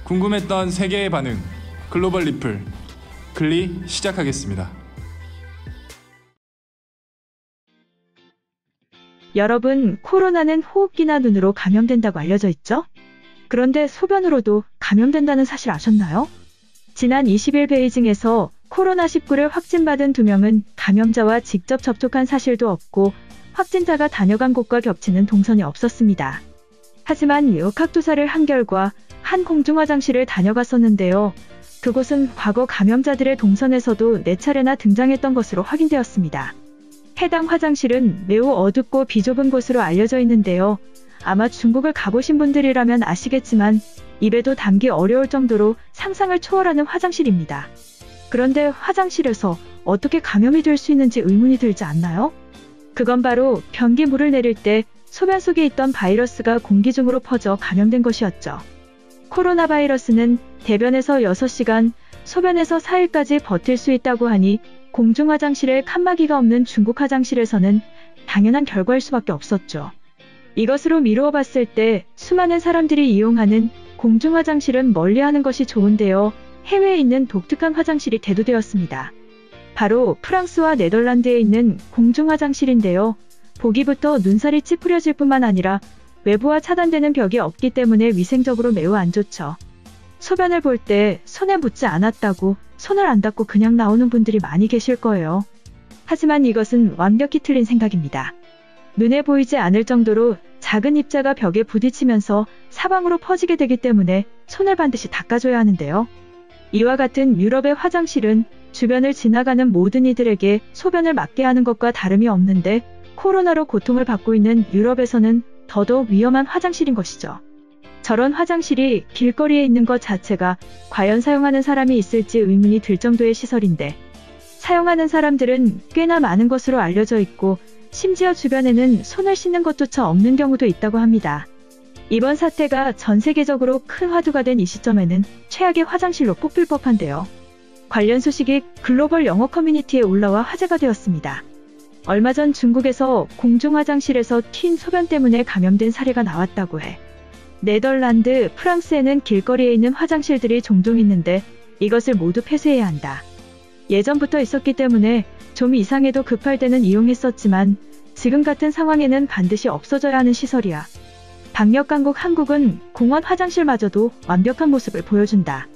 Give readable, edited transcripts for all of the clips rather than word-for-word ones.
궁금했던 세계의 반응, 글로벌 리플, 글리 시작하겠습니다. 여러분, 코로나는 호흡기나 눈으로 감염된다고 알려져 있죠? 그런데 소변으로도 감염된다는 사실 아셨나요? 지난 20일 베이징에서 코로나19를 확진받은 2명은 감염자와 직접 접촉한 사실도 없고 확진자가 다녀간 곳과 겹치는 동선이 없었습니다. 하지만 역학조사를 한 결과 한 공중화장실을 다녀갔었는데요. 그곳은 과거 감염자들의 동선에서도 4차례나 등장했던 것으로 확인되었습니다. 해당 화장실은 매우 어둡고 비좁은 곳으로 알려져 있는데요. 아마 중국을 가보신 분들이라면 아시겠지만 입에도 담기 어려울 정도로 상상을 초월하는 화장실입니다. 그런데 화장실에서 어떻게 감염이 될 수 있는지 의문이 들지 않나요? 그건 바로 변기물을 내릴 때 소변 속에 있던 바이러스가 공기 중으로 퍼져 감염된 것이었죠. 코로나 바이러스는 대변에서 6시간, 소변에서 4일까지 버틸 수 있다고 하니 공중화장실에 칸막이가 없는 중국 화장실에서는 당연한 결과일 수밖에 없었죠. 이것으로 미루어 봤을 때 수많은 사람들이 이용하는 공중화장실은 멀리하는 것이 좋은데요. 해외에 있는 독특한 화장실이 대두되었습니다. 바로 프랑스와 네덜란드에 있는 공중화장실인데요. 보기부터 눈살이 찌푸려질 뿐만 아니라 외부와 차단되는 벽이 없기 때문에 위생적으로 매우 안 좋죠. 소변을 볼 때 손에 묻지 않았다고 손을 안 닦고 그냥 나오는 분들이 많이 계실 거예요. 하지만 이것은 완벽히 틀린 생각입니다. 눈에 보이지 않을 정도로 작은 입자가 벽에 부딪히면서 사방으로 퍼지게 되기 때문에 손을 반드시 닦아줘야 하는데요. 이와 같은 유럽의 화장실은 주변을 지나가는 모든 이들에게 소변을 맞게 하는 것과 다름이 없는데 코로나로 고통을 받고 있는 유럽에서는 더더욱 위험한 화장실인 것이죠. 저런 화장실이 길거리에 있는 것 자체가 과연 사용하는 사람이 있을지 의문이 들 정도의 시설인데 사용하는 사람들은 꽤나 많은 것으로 알려져 있고 심지어 주변에는 손을 씻는 것조차 없는 경우도 있다고 합니다. 이번 사태가 전 세계적으로 큰 화두가 된 이 시점에는 최악의 화장실로 꼽힐 법한데요. 관련 소식이 글로벌 영어 커뮤니티에 올라와 화제가 되었습니다. 얼마 전 중국에서 공중화장실에서 튄 소변 때문에 감염된 사례가 나왔다고 해. 네덜란드, 프랑스에는 길거리에 있는 화장실들이 종종 있는데 이것을 모두 폐쇄해야 한다. 예전부터 있었기 때문에 좀 이상해도 급할 때는 이용했었지만 지금 같은 상황에는 반드시 없어져야 하는 시설이야. 방역 강국 한국은 공원 화장실마저도 완벽한 모습을 보여준다.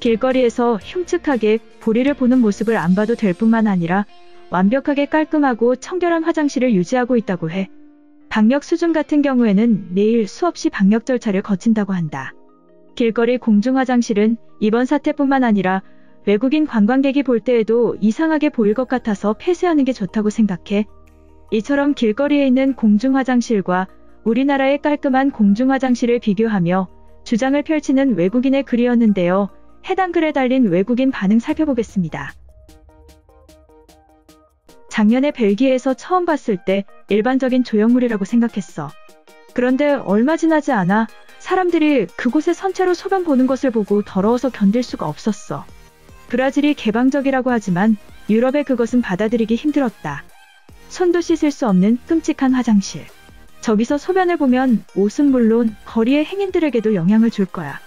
길거리에서 흉측하게 보리를 보는 모습을 안 봐도 될 뿐만 아니라 완벽하게 깔끔하고 청결한 화장실을 유지하고 있다고 해. 방역 수준 같은 경우에는 매일 수없이 방역 절차를 거친다고 한다. 길거리 공중화장실은 이번 사태뿐만 아니라 외국인 관광객이 볼 때에도 이상하게 보일 것 같아서 폐쇄하는 게 좋다고 생각해. 이처럼 길거리에 있는 공중화장실과 우리나라의 깔끔한 공중화장실을 비교하며 주장을 펼치는 외국인의 글이었는데요. 해당 글에 달린 외국인 반응 살펴보겠습니다. 작년에 벨기에에서 처음 봤을 때 일반적인 조형물이라고 생각했어. 그런데 얼마 지나지 않아 사람들이 그곳에 선체로 소변 보는 것을 보고 더러워서 견딜 수가 없었어. 브라질이 개방적이라고 하지만 유럽에 그것은 받아들이기 힘들었다. 손도 씻을 수 없는 끔찍한 화장실. 저기서 소변을 보면 옷은 물론 거리의 행인들에게도 영향을 줄 거야.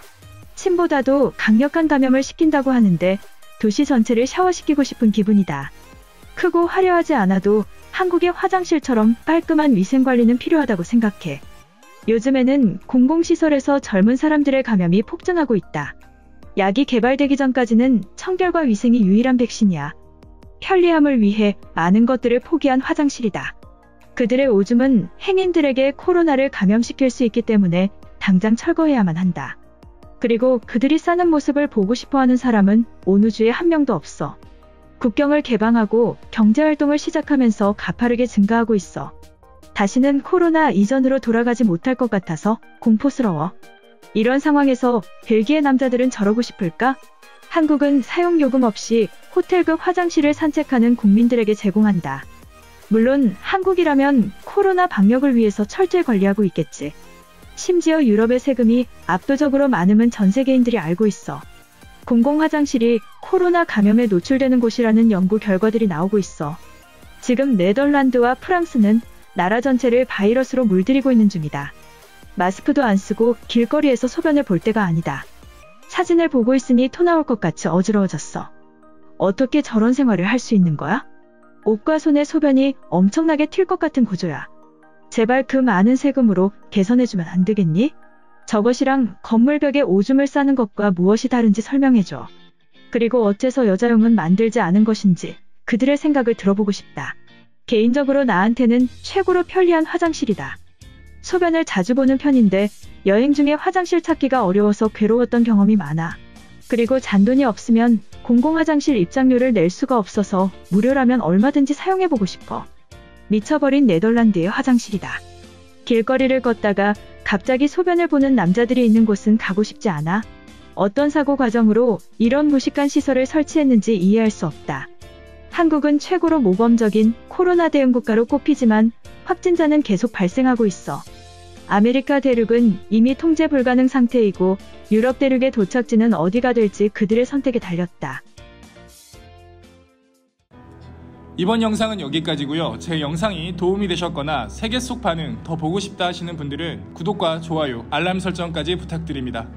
침보다도 강력한 감염을 시킨다고 하는데 도시 전체를 샤워시키고 싶은 기분이다. 크고 화려하지 않아도 한국의 화장실처럼 깔끔한 위생관리는 필요하다고 생각해. 요즘에는 공공시설에서 젊은 사람들의 감염이 폭증하고 있다. 약이 개발되기 전까지는 청결과 위생이 유일한 백신이야. 편리함을 위해 많은 것들을 포기한 화장실이다. 그들의 오줌은 행인들에게 코로나를 감염시킬 수 있기 때문에 당장 철거해야만 한다. 그리고 그들이 싸는 모습을 보고 싶어하는 사람은 온 우주에 한 명도 없어. 국경을 개방하고 경제활동을 시작하면서 가파르게 증가하고 있어. 다시는 코로나 이전으로 돌아가지 못할 것 같아서 공포스러워. 이런 상황에서 벨기에 남자들은 저러고 싶을까? 한국은 사용요금 없이 호텔급 화장실을 산책하는 국민들에게 제공한다. 물론 한국이라면 코로나 방역을 위해서 철저히 관리하고 있겠지. 심지어 유럽의 세금이 압도적으로 많음은 전 세계인들이 알고 있어. 공공화장실이 코로나 감염에 노출되는 곳이라는 연구 결과들이 나오고 있어. 지금 네덜란드와 프랑스는 나라 전체를 바이러스로 물들이고 있는 중이다. 마스크도 안 쓰고 길거리에서 소변을 볼 때가 아니다. 사진을 보고 있으니 토 나올 것 같이 어지러워졌어. 어떻게 저런 생활을 할 수 있는 거야? 옷과 손의 소변이 엄청나게 튈 것 같은 구조야. 제발 그 많은 세금으로 개선해주면 안 되겠니? 저것이랑 건물벽에 오줌을 싸는 것과 무엇이 다른지 설명해줘. 그리고 어째서 여자용은 만들지 않은 것인지 그들의 생각을 들어보고 싶다. 개인적으로 나한테는 최고로 편리한 화장실이다. 소변을 자주 보는 편인데 여행 중에 화장실 찾기가 어려워서 괴로웠던 경험이 많아. 그리고 잔돈이 없으면 공공화장실 입장료를 낼 수가 없어서 무료라면 얼마든지 사용해보고 싶어. 미쳐버린 네덜란드의 화장실이다. 길거리를 걷다가 갑자기 소변을 보는 남자들이 있는 곳은 가고 싶지 않아. 어떤 사고 과정으로 이런 무식한 시설을 설치했는지 이해할 수 없다. 한국은 최고로 모범적인 코로나 대응 국가로 꼽히지만 확진자는 계속 발생하고 있어. 아메리카 대륙은 이미 통제 불가능 상태이고 유럽 대륙의 도착지는 어디가 될지 그들의 선택에 달렸다. 이번 영상은 여기까지고요. 제 영상이 도움이 되셨거나 세계 속 반응 더 보고 싶다 하시는 분들은 구독과 좋아요, 알람 설정까지 부탁드립니다.